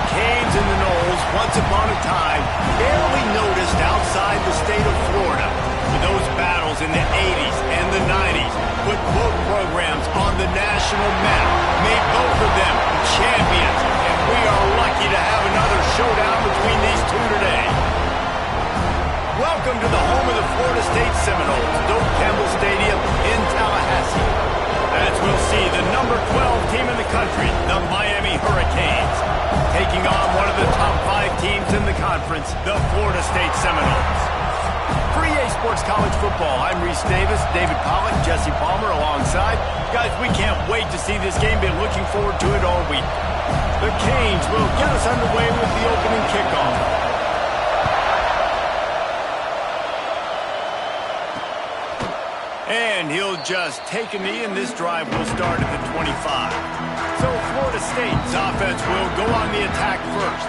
Canes and the Knolls, once upon a time, barely noticed outside the state of Florida. But those battles in the 80s and the 90s put both programs on the national map, made both of them champions, and we are lucky to have another showdown between these two today. Welcome to the home of the Florida State Seminoles, Doak Campbell Stadium in Tallahassee. As we'll see, the number 12 team in the country, the Miami Hurricanes, taking on one of the top 5 teams in the conference, the Florida State Seminoles. For EA Sports College Football, I'm Reese Davis, David Pollack, Jesse Palmer alongside. Guys, we can't wait to see this game. Been looking forward to it all week. The Canes will get us underway with the opening kickoff. And he'll just take a knee, and this drive will start at the 25. So Florida State's offense will go on the attack first.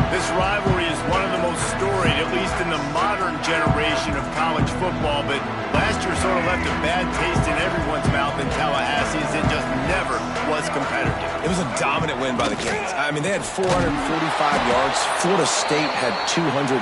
This rivalry is one of the most storied, at least in the modern generation of college football, but last year sort of left a bad taste in everyone's mouth in Tallahassee as it just never was competitive. It was a dominant win by the Canes. I mean, they had 445 yards. Florida State had 248.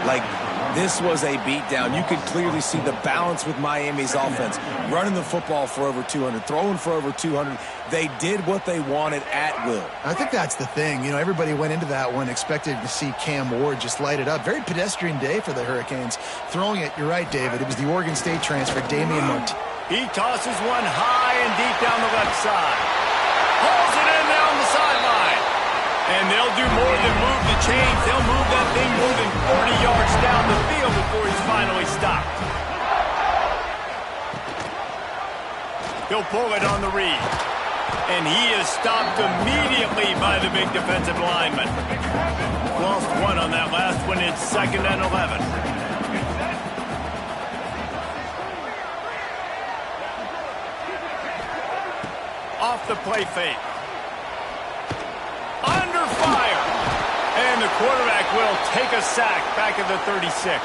Like, this was a beatdown. You could clearly see the balance with Miami's offense. Running the football for over 200, throwing for over 200. They did what they wanted at will. I think that's the thing. You know, everybody went into that one expecting to see Cam Ward just light it up. Very pedestrian day for the Hurricanes. Throwing it, you're right, David. It was the Oregon State transfer, Damian Martin. He tosses one high and deep down the left side. Hauls it in down the sideline. And they'll do more than move the chains. They'll move that thing more than 40 yards down the field before he's finally stopped. He'll pull it on the read. And he is stopped immediately by the big defensive lineman. Lost one on that last one. It's 2nd and 11. Off the play fake. Under fire. And the quarterback will take a sack back at the 36.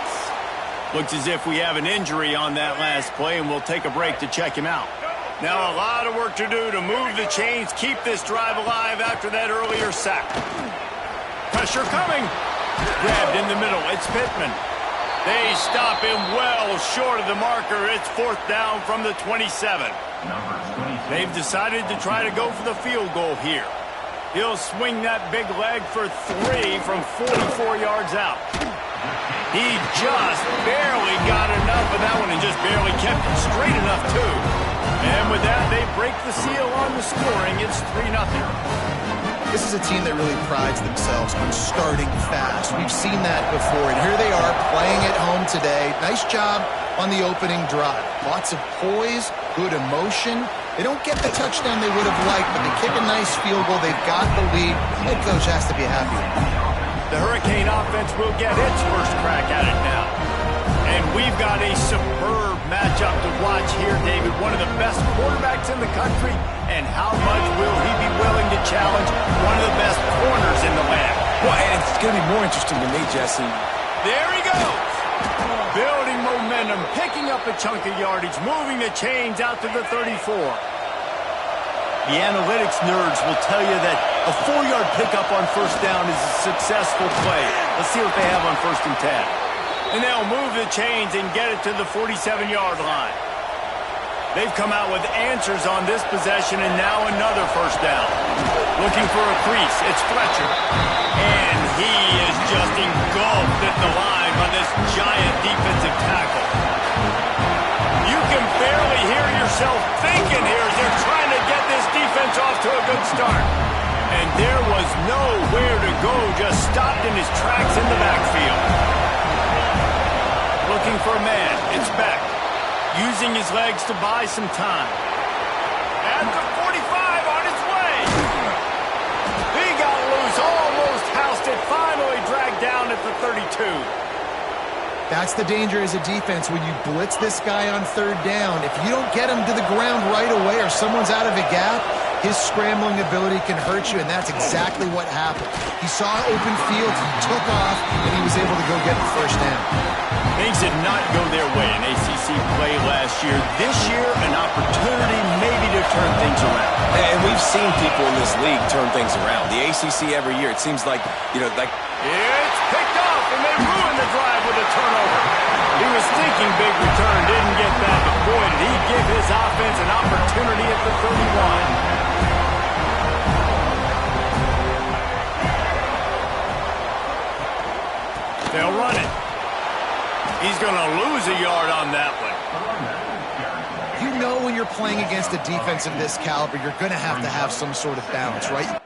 Looks as if we have an injury on that last play, and we'll take a break to check him out. Now a lot of work to do to move the chains, keep this drive alive after that earlier sack. Pressure coming. Grabbed in the middle. It's Pittman. They stop him well short of the marker. It's 4th down from the 27. They've decided to try to go for the field goal here. He'll swing that big leg for 3 from 44 yards out. He just barely got enough of that one and just barely kept it straight enough, too. And with that, they break the seal on the scoring. It's 3-0. This is a team that really prides themselves on starting fast. We've seen that before, and here they are playing at home today. Nice job on the opening drive. Lots of poise, good emotion. They don't get the touchdown they would have liked, but they kick a nice field goal. They've got the lead. Head coach has to be happy. The Hurricane offense will get its first crack at it now. And we've got a superb matchup to watch here, David. One of the best quarterbacks in the country. And how much will he be willing to challenge one of the best corners in the land? Well, and it's going to be more interesting to me, Jesse. There he goes. Building momentum, picking up a chunk of yardage, moving the chains out to the 34. The analytics nerds will tell you that a 4-yard pickup on 1st down is a successful play. Let's see what they have on 1st and 10. And they'll move the chains and get it to the 47-yard line. They've come out with answers on this possession, and now another 1st down. Looking for a crease. It's Fletcher. And he is just engulfed at the line by this giant defensive tackle. You can barely hear yourself thinking here as they're trying to get this defense off to a good start. And there was nowhere to go, just stopped in his tracks in the backfield. Looking for a man. It's Beck. Using his legs to buy some time. At the 45 on his way. He got loose, almost housed it, finally dragged down at the 32. That's the danger as a defense when you blitz this guy on 3rd down. If you don't get him to the ground right away or someone's out of a gap, His scrambling ability can hurt you, and that's exactly what happened. He saw open field, he took off, and he was able to go get the first down. Things did not go their way in ACC play last year. This year, an opportunity maybe to turn things around. And we've seen people in this league turn things around. The ACC every year, it seems like, like... It's picked off, and they ruined the drive with a turnover. He was thinking big return, didn't get that, but boy, did he give his offense an opportunity at the 31. They'll run it. He's going to lose a yard on that one. You know when you're playing against a defense of this caliber, you're going to have some sort of balance, right?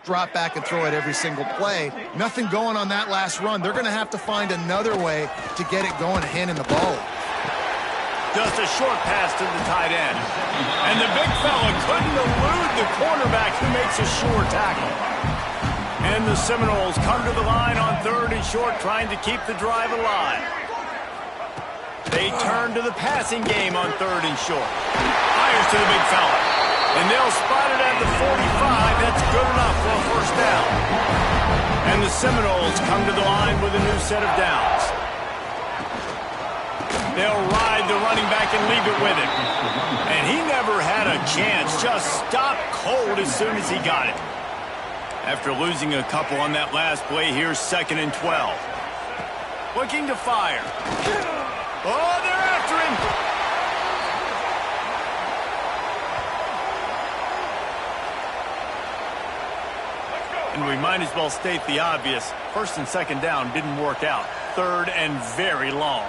drop back and throw it every single play. Nothing going on that last run. They're going to have to find another way to get it going and handing the ball. Just a short pass to the tight end. And the big fella couldn't elude the cornerback who makes a sure tackle. And the Seminoles come to the line on 3rd and short, trying to keep the drive alive. They turn to the passing game on 3rd and short. Fires to the big fella. And they'll spot it at the 45. That's good enough for a first down. And the Seminoles come to the line with a new set of downs. They'll ride the running back and leave it with him. And he never had a chance. Just stopped cold as soon as he got it. After losing a couple on that last play, here's 2nd and 12. Looking to fire. Oh, they're after him. And we might as well state the obvious. 1st and 2nd down didn't work out. 3rd and very long.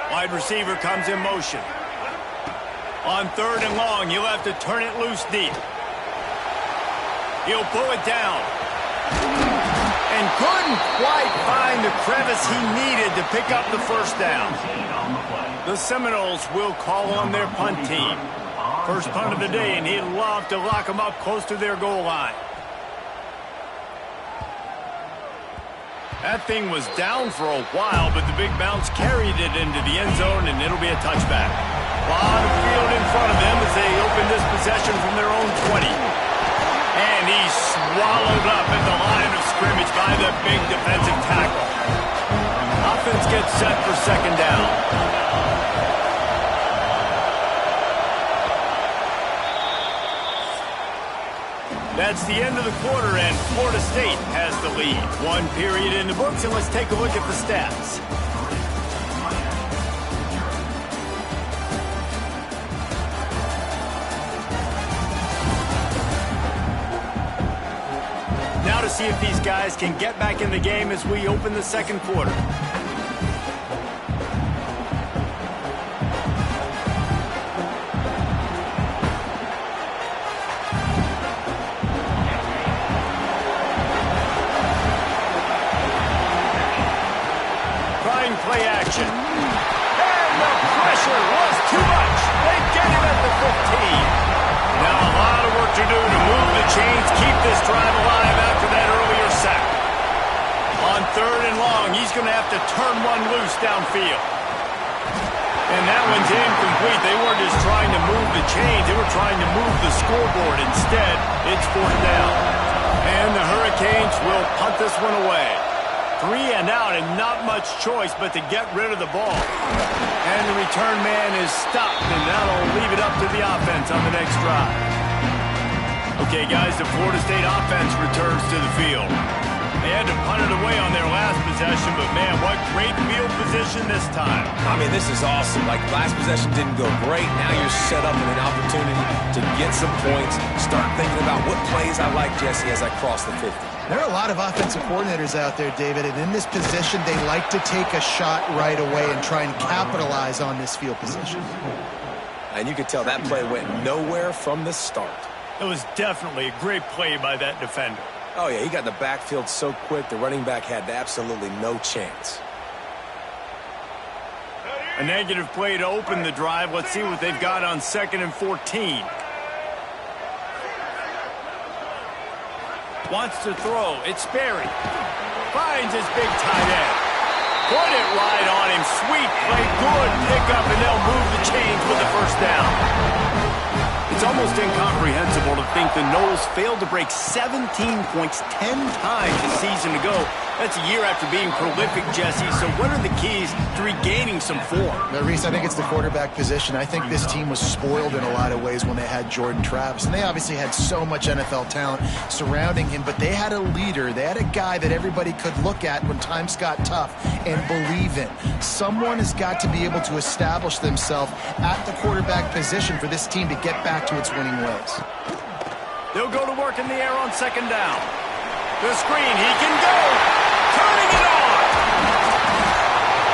Wide receiver comes in motion. On 3rd and long, he'll have to turn it loose deep. He'll pull it down. And couldn't quite find the crevice he needed to pick up the first down. The Seminoles will call on their punt team. First punt of the day, and he'd love to lock them up close to their goal line. That thing was down for a while, but the big bounce carried it into the end zone, and it'll be a touchback. A lot of field in front of them as they open this possession from their own 20. And he's swallowed up at the line of scrimmage by the big defensive tackle. Offense gets set for 2nd down. That's the end of the quarter, and Florida State has the lead. 1 period in the books, and let's take a look at the stats. Now to see if these guys can get back in the game as we open the 2nd quarter. Play action. And the pressure was too much. They get him at the 15. Now a lot of work to do to move the chains, keep this drive alive after that earlier sack. On 3rd and long, he's going to have to turn one loose downfield. And that one's incomplete. They weren't just trying to move the chains. They were trying to move the scoreboard. Instead, it's 4th down. And the Hurricanes will punt this one away. 3 and out, and not much choice but to get rid of the ball. And the return man is stopped, and that'll leave it up to the offense on the next drive. Okay, guys, the Florida State offense returns to the field. They had to punt it away on their last possession, but man, what great field position this time. I mean, this is awesome. Like, last possession didn't go great. Now you're set up with an opportunity to get some points. Start thinking about what plays I like, Jesse, as I cross the 50. There are a lot of offensive coordinators out there, David, and in this position, they like to take a shot right away and try and capitalize on this field position. And you could tell that play went nowhere from the start. It was definitely a great play by that defender. Oh, yeah, he got in the backfield so quick, the running back had absolutely no chance. A negative play to open the drive. Let's see what they've got on 2nd and 14. Wants to throw. It's Sperry. Finds his big tight end. Put it right on him. Sweet play. Good pickup, and they'll move the chains with the first down. It's almost incomprehensible to think the Noles failed to break 17 points 10 times a season ago. That's a year after being prolific, Jesse. So what are the keys to regaining some form? Now, Reese, I think it's the quarterback position. I think this team was spoiled in a lot of ways when they had Jordan Travis. And they obviously had so much NFL talent surrounding him, but they had a leader. They had a guy that everybody could look at when times got tough and believe in. Someone has got to be able to establish themselves at the quarterback position for this team to get back to its winning ways. They'll go to work in the air on 2nd down. The screen, he can go. Turning it on.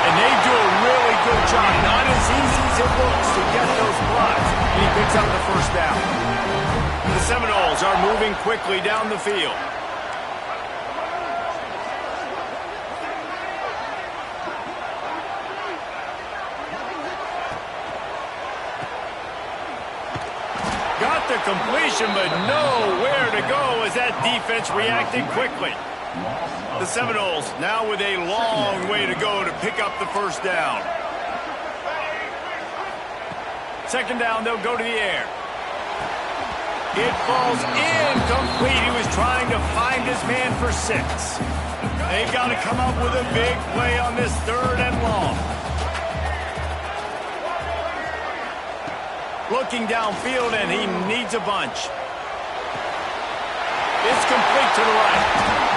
And they do a really good job. Not as easy as it looks to get those blocks. And he picks up the first down. The Seminoles are moving quickly down the field. Got the completion, but nowhere to go as that defense reacted quickly. The Seminoles now with a long way to go to pick up the first down. Second down, they'll go to the air. It falls incomplete. He was trying to find his man for 6. They've got to come up with a big play on this 3rd and long. Looking downfield, and he needs a bunch. It's complete to the right.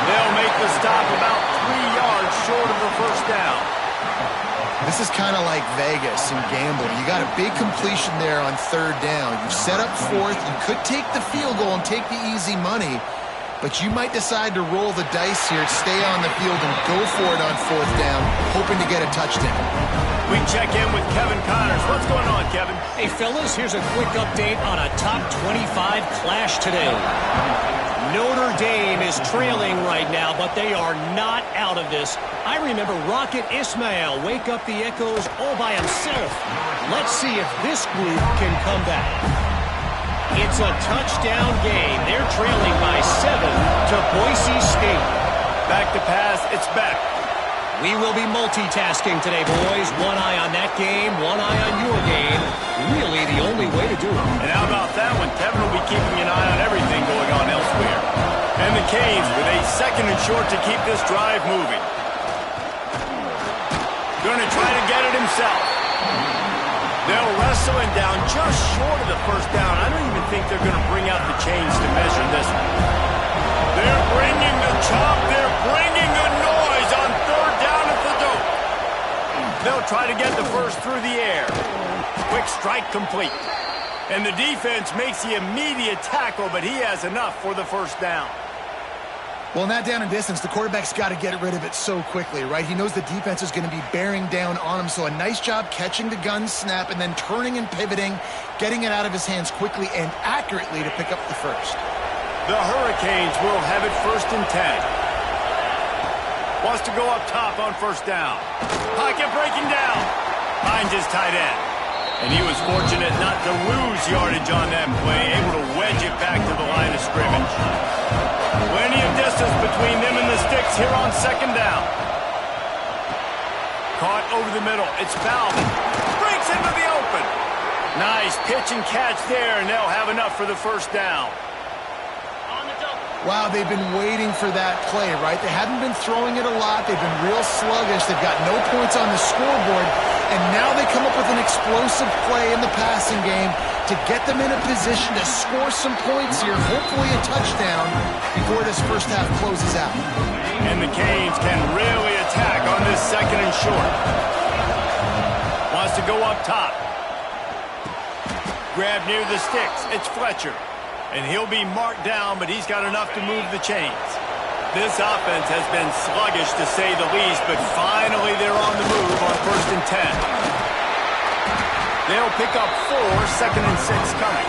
They'll make the stop about 3 yards short of the first down. This is kind of like Vegas and gambling. You got a big completion there on 3rd down. You set up 4th. You could take the field goal and take the easy money, but you might decide to roll the dice here, stay on the field, and go for it on 4th down, hoping to get a touchdown. We check in with Kevin Connors. What's going on, Kevin? Hey, fellas, here's a quick update on a top 25 clash today. Notre Dame is trailing right now, but they are not out of this. I remember Rocket Ismail wake up the echoes all by himself. Let's see if this group can come back. It's a touchdown game. They're trailing by 7 to Boise State. Back to pass. It's back. We will be multitasking today, boys. One eye on that game, one eye on your game. Really the only way to do it. And how about that one? Kevin will be keeping an eye on everything going on elsewhere. And the Canes with a 2nd and short to keep this drive moving. Going to try to get it himself. They'll wrestle him down just short of the first down. I don't even think they're going to bring out the chains to measure this one. They're bringing the chop. They're bringing the noise on 3rd down at the dope. They'll try to get the first through the air. Quick strike complete. And the defense makes the immediate tackle, but he has enough for the first down. Well, in that down and distance, the quarterback's got to get rid of it so quickly, right? He knows the defense is going to be bearing down on him, so a nice job catching the gun snap and then turning and pivoting, getting it out of his hands quickly and accurately to pick up the first. The Hurricanes will have it 1st and 10. Wants to go up top on 1st down. Pocket breaking down. Finds his tight end. And he was fortunate not to lose yardage on that play, able to wedge it back to the line of scrimmage. Plenty of distance between them and the sticks here on 2nd down. Caught over the middle. It's Balvin. Breaks into the open. Nice pitch and catch there, and they'll have enough for the first down. Wow, they've been waiting for that play, right? They haven't been throwing it a lot. They've been real sluggish. They've got no points on the scoreboard. And now they come up with an explosive play in the passing game to get them in a position to score some points here, hopefully a touchdown, before this first half closes out. And the Canes can really attack on this 2nd and short. Wants to go up top. Grab near the sticks. It's Fletcher. And he'll be marked down, but he's got enough to move the chains. This offense has been sluggish, to say the least, but finally they're on the move on 1st and 10. They'll pick up 4, 2nd and 6 coming.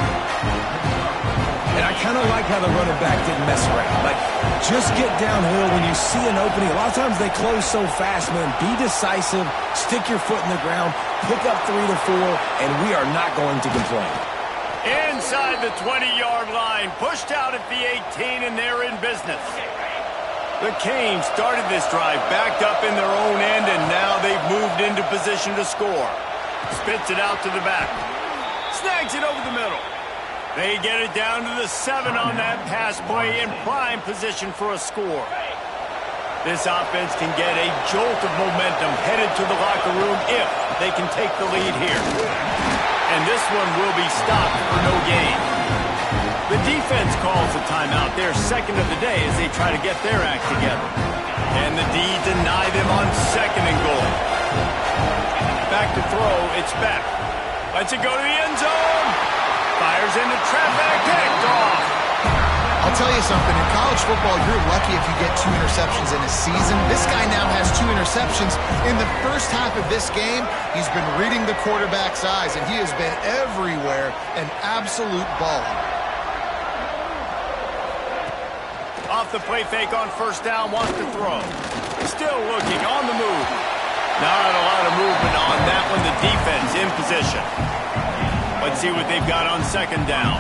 And I kind of like how the running back didn't mess around. Like, just get downhill when you see an opening. A lot of times they close so fast, man. Be decisive, stick your foot in the ground, pick up 3 to 4, and we are not going to complain. Inside the 20-yard line, pushed out at the 18, and they're in business. The Canes started this drive backed up in their own end, and now they've moved into position to score. Spits it out to the back. Snags it over the middle. They get it down to the 7 on that pass play, in prime position for a score. This offense can get a jolt of momentum headed to the locker room if they can take the lead here. And this one will be stopped for no gain. The defense calls a timeout, their 2nd of the day, as they try to get their act together. And the D deny them on 2nd and goal. Back to throw, it's back. Lets it go to the end zone. Fires into traffic, picked off. I'll tell you something, in college football, you're lucky if you get 2 interceptions in a season. This guy now has 2 interceptions. In the first half of this game, he's been reading the quarterback's eyes, and he has been everywhere, an absolute baller. off the play fake on first down, wants to throw. Still looking on the move. Not a lot of movement on that one. The defense in position. Let's see what they've got on second down.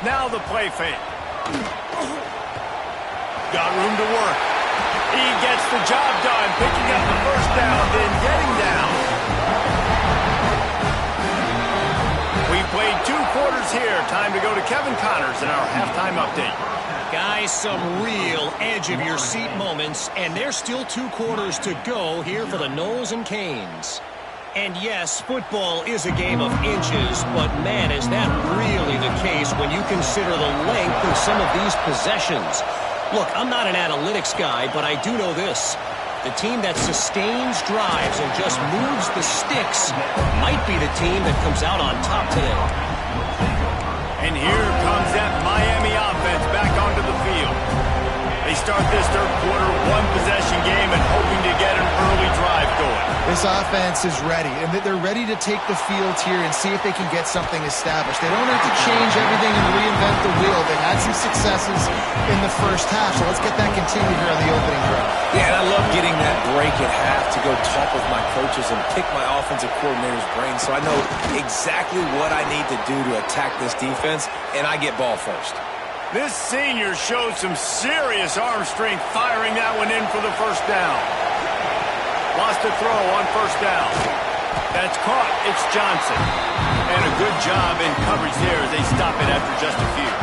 Now the play fake. Got room to work. He gets the job done, picking up the first down, then getting down. We played 2 quarters here. Time to go to Kevin Connors in our halftime update. Guys, some real edge-of-your-seat moments, and there's still 2 quarters to go here for the Noles and Canes. And yes, football is a game of inches, but man, is that really the case when you consider the length of some of these possessions. Look, I'm not an analytics guy, but I do know this. The team that sustains drives and just moves the sticks might be the team that comes out on top today. And here comes that Miami offense back onto the field. They start this third quarter 1-possession game and hoping to get an early drive going. This offense is ready, and they're ready to take the field here and see if they can get something established. They don't have to change everything and reinvent the wheel. They've had some successes in the first half, so let's get that continued here on the opening drive. Yeah, and I love getting that break at half to go talk with my coaches and pick my offensive coordinator's brain so I know exactly what I need to do to attack this defense, and I get ball first. This senior showed some serious arm strength firing that one in for the first down. Lost a throw on first down. That's caught. It's Johnson. And a good job in coverage there as they stop it after just a few.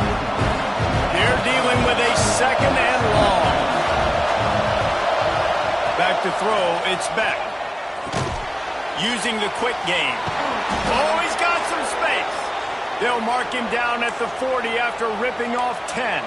They're dealing with a second and long. Back to throw. It's Beck. Using the quick game. Oh, he's got some space. They'll mark him down at the 40 after ripping off 10.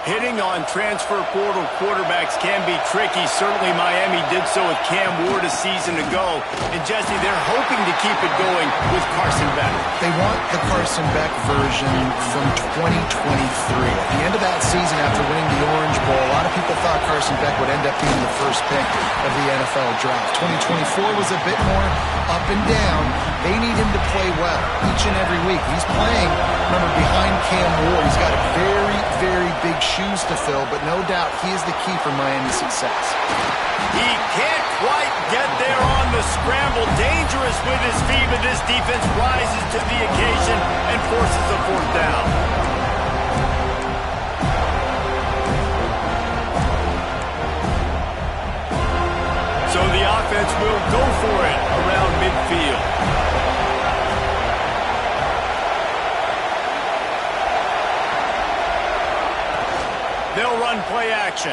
Hitting on transfer portal quarterbacks can be tricky. Certainly Miami did so with Cam Ward a season ago. And Jesse, they're hoping to keep it going with Carson Beck. They want the Carson Beck version from 2023. At the end of that season, after winning the Orange Bowl, a lot of people thought Carson Beck would end up being the first pick of the NFL draft. 2024 was a bit more up and down. They need him to play well each and every week. He's playing, remember, behind Cam Ward. He's got very, very big shoes to fill, but no doubt he is the key for Miami's success. He can't quite get there on the scramble. Dangerous with his feet, but this defense rises to the occasion and forces a fourth down. So the offense will go for it around midfield. They'll run play action.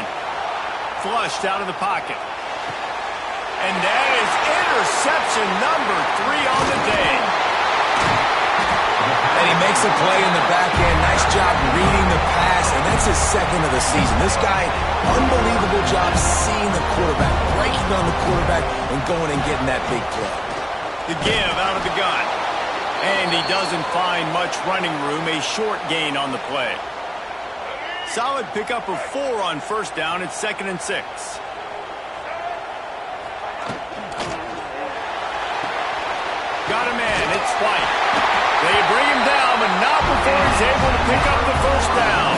Flushed out of the pocket. And that is interception number 3 on the day. And he makes a play in the back end. Nice job reading the pass, and that's his second of the season. This guy, unbelievable job seeing the quarterback, breaking on the quarterback, and going and getting that big play. The give out of the gun. And he doesn't find much running room. A short gain on the play. Solid pickup of 4 on first down. It's 2nd and 6. Got a man. It's White. They bring him down, but not before he's able to pick up the first down.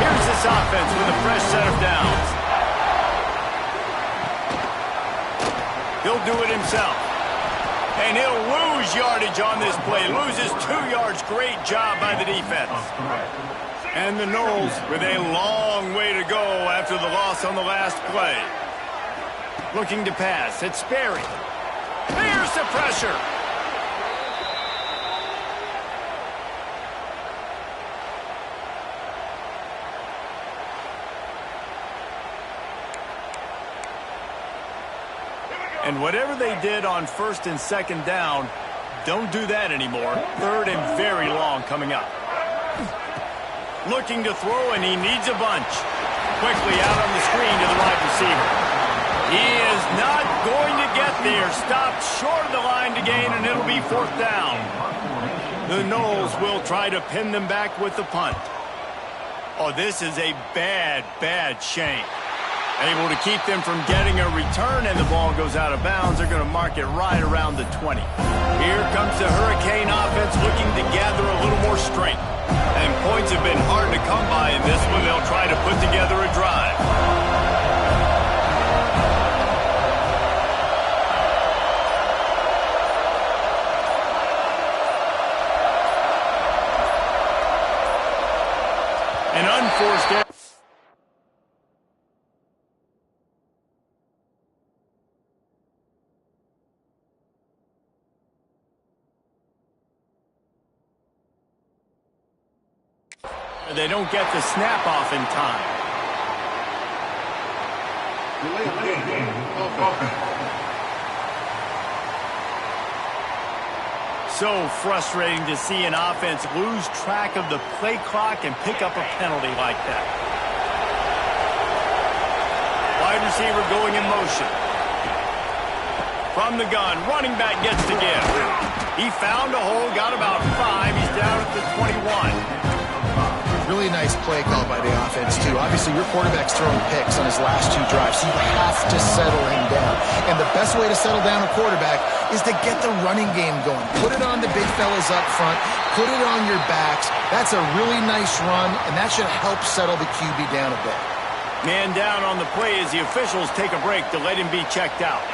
Here's this offense with a fresh set of downs. He'll do it himself. And he'll lose yardage on this play. Loses 2 yards. Great job by the defense. And the Noles with a long way to go after the loss on the last play. Looking to pass. It's Sperry. There's the pressure. And whatever they did on 1st and 2nd down, don't do that anymore. 3rd and very long coming up. Looking to throw, and he needs a bunch. Quickly out on the screen to the wide receiver. He is not going to get there. Stopped short of the line to gain, and it'll be 4th down. The Noles will try to pin them back with the punt. Oh, this is a bad, bad shame. Able to keep them from getting a return, and the ball goes out of bounds. They're going to mark it right around the 20. Here comes the Hurricane offense looking to gather a little more strength. And points have been hard to come by in this one. They'll try to put together a drive. An unforced error. They don't get the snap off in time. So frustrating to see an offense lose track of the play clock and pick up a penalty like that. Wide receiver going in motion. From the gun, running back gets to give. He found a hole, got about 5. He's down at the 21. Really nice play call by the offense, too. Obviously, your quarterback's throwing picks on his last 2 drives, so you have to settle him down. And the best way to settle down a quarterback is to get the running game going. Put it on the big fellas up front. Put it on your backs. That's a really nice run, and that should help settle the QB down a bit. Man down on the play as the officials take a break to let him be checked out.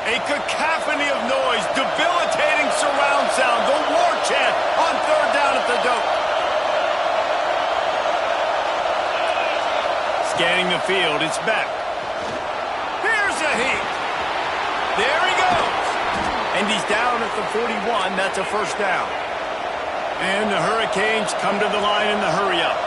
A cacophony of noise, debilitating surround sound, the war chant on 3rd down at the dope. Scanning the field, it's Beck. Here's a heat. There he goes. And he's down at the 41. That's a first down. And the Hurricanes come to the line in the hurry-up.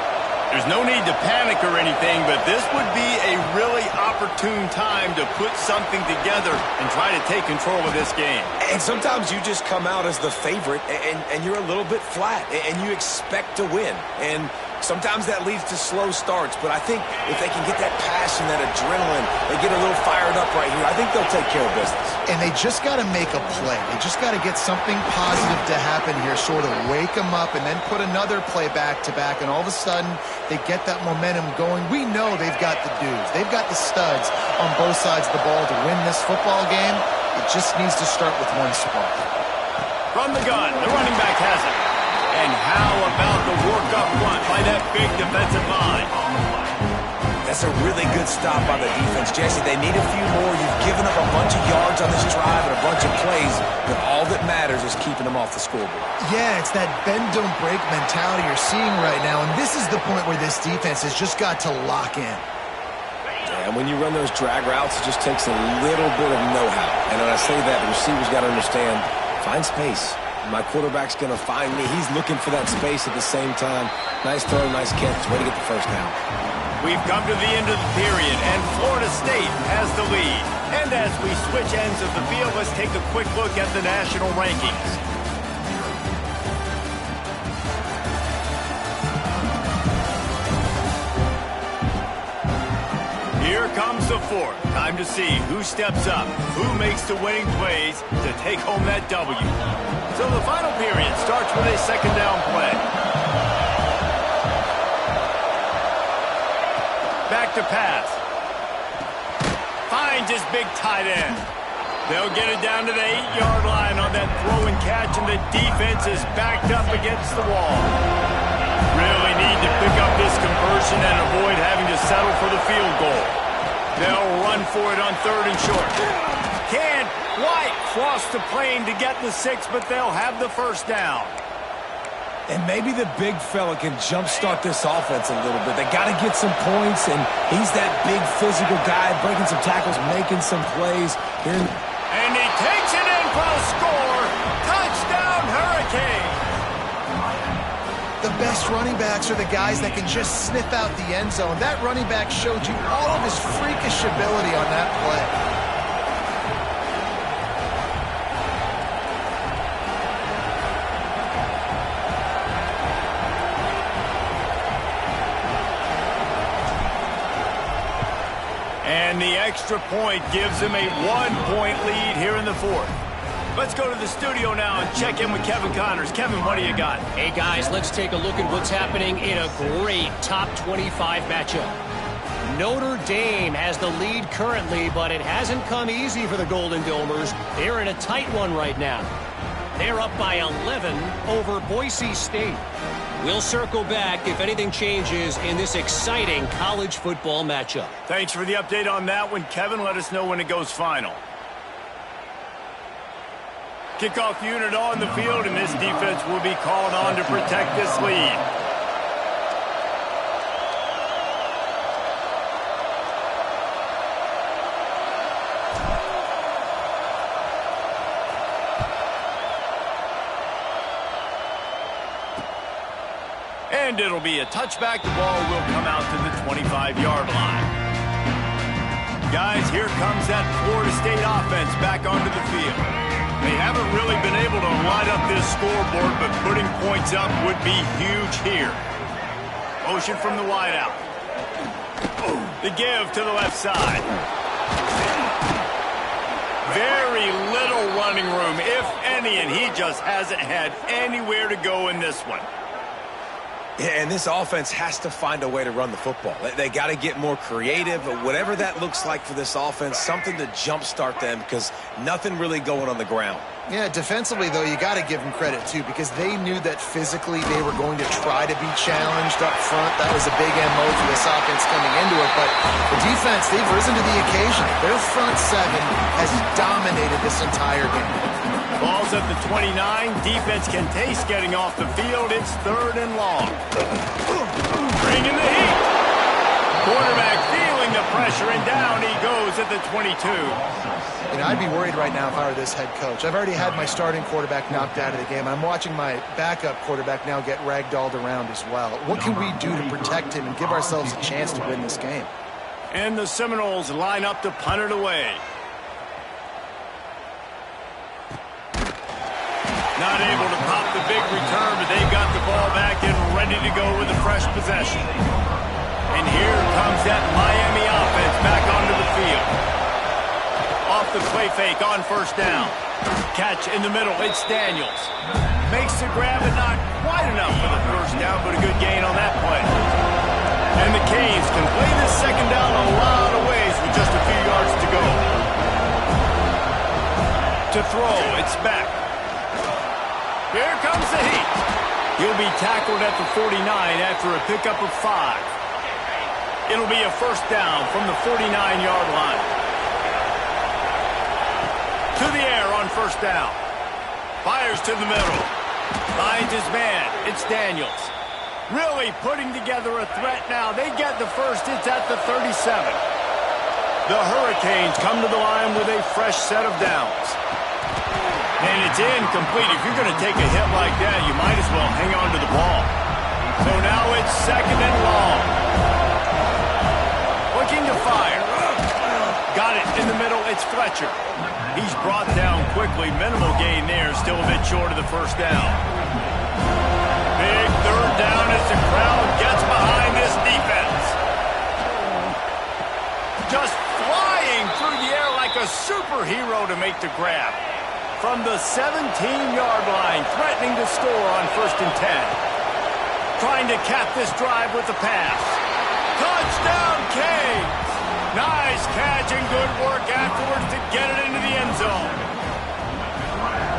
There's no need to panic or anything, but this would be a really opportune time to put something together and try to take control of this game. And sometimes you just come out as the favorite, and you're a little bit flat, and you expect to win. And sometimes that leads to slow starts, but I think if they can get that passion, that adrenaline, they get a little fired up right here, I think they'll take care of business. And they just got to make a play. They just got to get something positive to happen here, sort of wake them up, and then put another play back-to-back, and all of a sudden they get that momentum going. We know they've got the dudes. They've got the studs on both sides of the ball to win this football game. It just needs to start with one spark. From the gun, the running back has it. And how about the work up front by that big defensive line? That's a really good stop by the defense. Jesse, they need a few more. You've given up a bunch of yards on this drive and a bunch of plays, but all that matters is keeping them off the scoreboard. Yeah, it's that bend-don't-break mentality you're seeing right now, and this is the point where this defense has just got to lock in. Yeah, and when you run those drag routes, it just takes a little bit of know-how. And when I say that, the receiver's got to understand, find space. My quarterback's going to find me. He's looking for that space at the same time. Nice throw, nice catch. Way to get the first down. We've come to the end of the period, and Florida State has the lead. And as we switch ends of the field, let's take a quick look at the national rankings. Here comes the fourth. Time to see who steps up, who makes the winning plays to take home that W. So the final period starts with a second down play. Back to pass. Finds his big tight end. They'll get it down to the 8-yard line on that throw and catch, and the defense is backed up against the wall. Really need to pick up this conversion and avoid having to settle for the field goal. They'll run for it on 3rd and short. Can't quite cross the plane to get the 6, but they'll have the first down. And maybe the big fella can jumpstart this offense a little bit. They got to get some points, and he's that big physical guy, breaking some tackles, making some plays. And he takes it in for the score. Touchdown, Hurricane. The best running backs are the guys that can just sniff out the end zone. That running back showed you all of his freakish ability on that play. And the extra point gives them a 1-point lead here in the fourth. Let's go to the studio now and check in with Kevin Connors. Kevin, what do you got? Hey, guys, let's take a look at what's happening in a great top 25 matchup. Notre Dame has the lead currently, but it hasn't come easy for the Golden Domers. They're in a tight one right now. They're up by 11 over Boise State. We'll circle back if anything changes in this exciting college football matchup. Thanks for the update on that one, Kevin. Let us know when it goes final. Kickoff unit on the field, and this defense will be called on to protect this lead. And it'll be a touchback. The ball will come out to the 25-yard line. Guys, here comes that Florida State offense back onto the field. They haven't really been able to light up this scoreboard, but putting points up would be huge here. Motion from the wideout. The give to the left side. Very little running room, if any, and he just hasn't had anywhere to go in this one. Yeah, and this offense has to find a way to run the football. They got to get more creative, whatever that looks like for this offense, something to jumpstart them because nothing really going on the ground. Yeah, defensively, though, you got to give them credit, too, because they knew that physically they were going to try to be challenged up front. That was a big MO for this offense coming into it. But the defense, they've risen to the occasion. Their front seven has dominated this entire game. Ball's at the 29. Defense can taste getting off the field. It's 3rd and long. Bringing the heat. Quarterback feeling the pressure, and down he goes at the 22. You know, I'd be worried right now if I were this head coach. I've already had my starting quarterback knocked out of the game. I'm watching my backup quarterback now get ragdolled around as well. What can we do to protect him and give ourselves a chance to win this game? And the Seminoles line up to punt it away. Not able to pop the big return, but they've got the ball back and ready to go with a fresh possession. And here comes that Miami offense back onto the field. Off the play fake on 1st down. Catch in the middle, it's Daniels. Makes the grab, and not quite enough for the 1st down, but a good gain on that play. And the Canes can play this 2nd down a lot of ways with just a few yards to go. To throw, it's back. Here comes the heat. He'll be tackled at the 49 after a pickup of 5. It'll be a 1st down from the 49-yard line. To the air on 1st down. Fires to the middle. Finds his man. It's Daniels. Really putting together a threat now. They get the 1st. It's at the 37. The Hurricanes come to the line with a fresh set of downs. And it's incomplete. If you're going to take a hit like that, you might as well hang on to the ball. So now it's 2nd and long. Looking to fire. Got it in the middle. It's Fletcher. He's brought down quickly. Minimal gain there. Still a bit short of the 1st down. Big 3rd down as the crowd gets behind this defense. Just flying through the air like a superhero to make the grab. From the 17-yard line, threatening to score on 1st and 10. Trying to cap this drive with the pass. Touchdown, Canes! Nice catch and good work afterwards to get it into the end zone.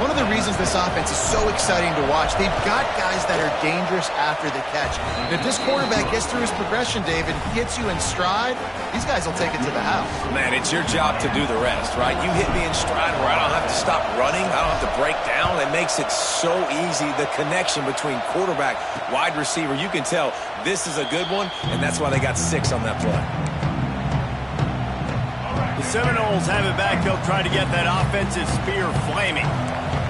One of the reasons this offense is so exciting to watch, they've got guys that are dangerous after the catch. And if this quarterback gets through his progression, David, gets you in stride, these guys will take it to the house. Man, it's your job to do the rest, right? You hit me in stride where I don't have to stop running. I don't have to break down. It makes it so easy, the connection between quarterback, wide receiver. You can tell this is a good one, and that's why they got 6 on that play. The Seminoles have it back. They'll try to get that offensive spear flaming.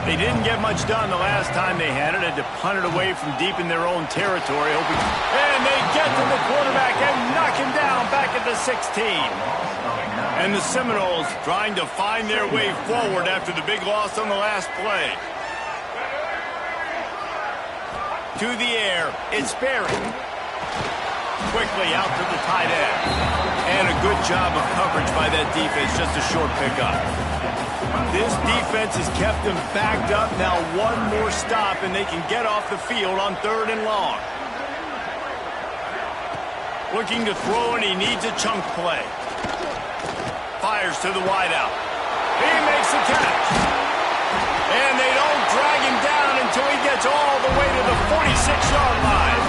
They didn't get much done the last time they had it. Had to punt it away from deep in their own territory. And they get to the quarterback and knock him down back at the 16. And the Seminoles trying to find their way forward after the big loss on the last play. To the air, it's Berry. Quickly out to the tight end. And a good job of coverage by that defense, just a short pickup. This defense has kept them backed up. Now one more stop, and they can get off the field on 3rd and long. Looking to throw, and he needs a chunk play. Fires to the wideout. He makes the catch. And they don't drag him down until he gets all the way to the 46-yard line.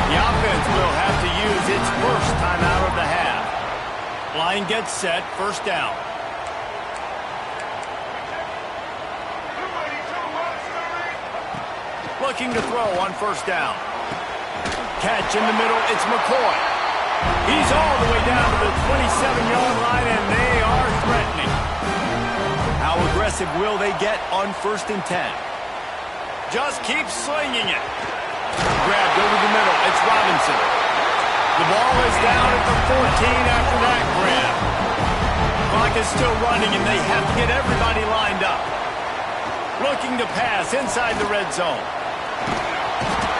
The offense will have to use its first timeout of the half. Line gets set, first down. Looking to throw on first down. Catch in the middle, it's McCoy. He's all the way down to the 27-yard line, and they are threatening. How aggressive will they get on 1st and 10? Just keep slinging it. Grabbed over the middle, it's Robinson. The ball is down at the 14 after that grab. Clock is still running, and they have to get everybody lined up. Looking to pass inside the red zone.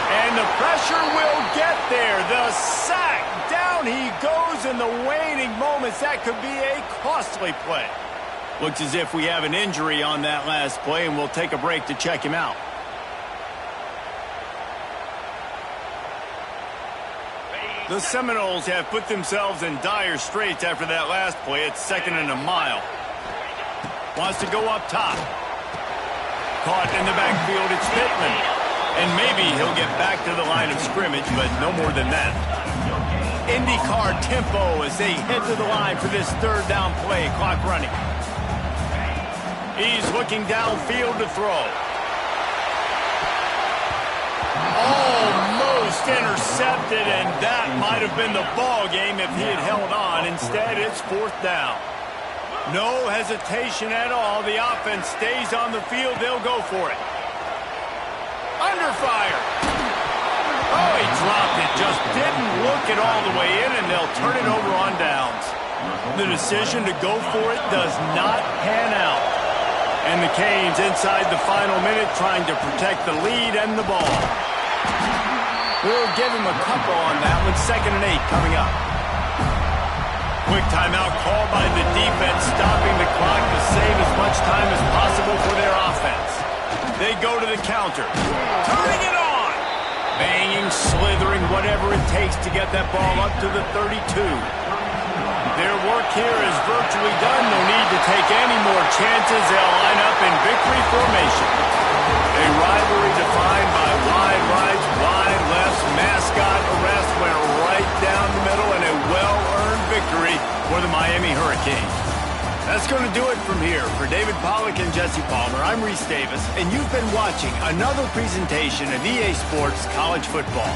And the pressure will get there. The sack. Down he goes in the waning moments. That could be a costly play. Looks as if we have an injury on that last play, and we'll take a break to check him out. The Seminoles have put themselves in dire straits after that last play. It's 2nd and a mile. Wants to go up top. Caught in the backfield, it's Pittman. And maybe he'll get back to the line of scrimmage, but no more than that. IndyCar tempo as they head to the line for this 3rd down play. Clock running. He's looking downfield to throw. Almost intercepted, and that might have been the ball game if he had held on. Instead, it's 4th down. No hesitation at all. The offense stays on the field. They'll go for it. Under fire. Oh, he dropped it. Just didn't look it all the way in, and they'll turn it over on downs. The decision to go for it does not pan out. And the Canes inside the final minute trying to protect the lead and the ball. We'll give him a couple on that one. 2nd and 8 coming up. Quick timeout called by the defense, stopping the clock to save as much time as possible for their offense. They go to the counter. Turning it on! Banging, slithering, whatever it takes to get that ball up to the 32. Their work here is virtually done. No need to take any more chances. They'll line up in victory formation. A rivalry defined by wide rights, wide lefts, mascot arrest went right down the middle, and a well-earned victory for the Miami Hurricanes. That's going to do it from here. For David Pollack and Jesse Palmer, I'm Reese Davis, and you've been watching another presentation of EA Sports College Football.